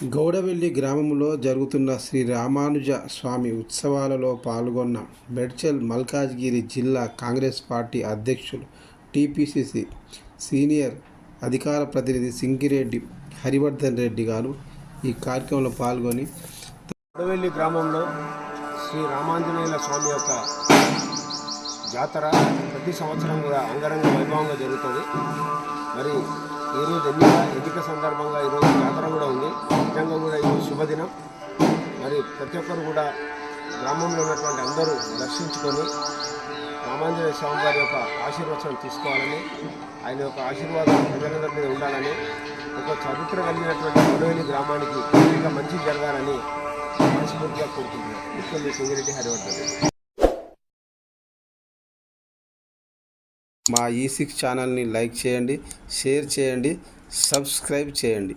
గౌడవెల్లి గ్రామంలో జరుగుతున్న శ్రీ రామానుజ స్వామి ఉత్సవాలలో పాల్గొన్న మేడ్చల్ మల్కాజ్గిరి జిల్లా కాంగ్రెస్ పార్టీ అధ్యక్షులు టీపీసీసీ సీనియర్ అధికార ప్రతినిధి సింగిరెడ్డి హరివర్ధన్ రెడ్డి గారు ఈ కార్యక్రమంలో పాల్గొని గౌడవెల్లి గ్రామంలో శ్రీ రామాంజనేయుల స్వామి యొక్క జాతర ప్రతి సంవత్సరం కూడా అంగరంగ వైభవంగా జరుగుతుంది. మరి ఈరోజు ఎన్నిక సందర్భంగా ఈరోజు జాతర కూడా ఉంది. నిజంగా కూడా ఈరోజు శుభదినం. మరి ప్రతి ఒక్కరు కూడా గ్రామంలో ఉన్నటువంటి అందరూ దర్శించుకొని రామాంజనేయ స్వామి వారి యొక్క ఆశీర్వచనం తీసుకోవాలని, ఆయన యొక్క ఆశీర్వాదం ప్రజలందరి మీద ఉండాలని, ఒక చరిత్ర కలిగినటువంటి గౌడవెల్లి గ్రామానికి ఇంకా మంచి జరగాలని మనస్ఫూర్తిగా కోరుకుంటున్నాను. ముఖ్యంగా సింగిరెడ్డి హరివర్ధన్ రెడ్డి. మా ఈ6 ఛానల్ని లైక్ చేయండి, షేర్ చేయండి, సబ్స్క్రైబ్ చేయండి.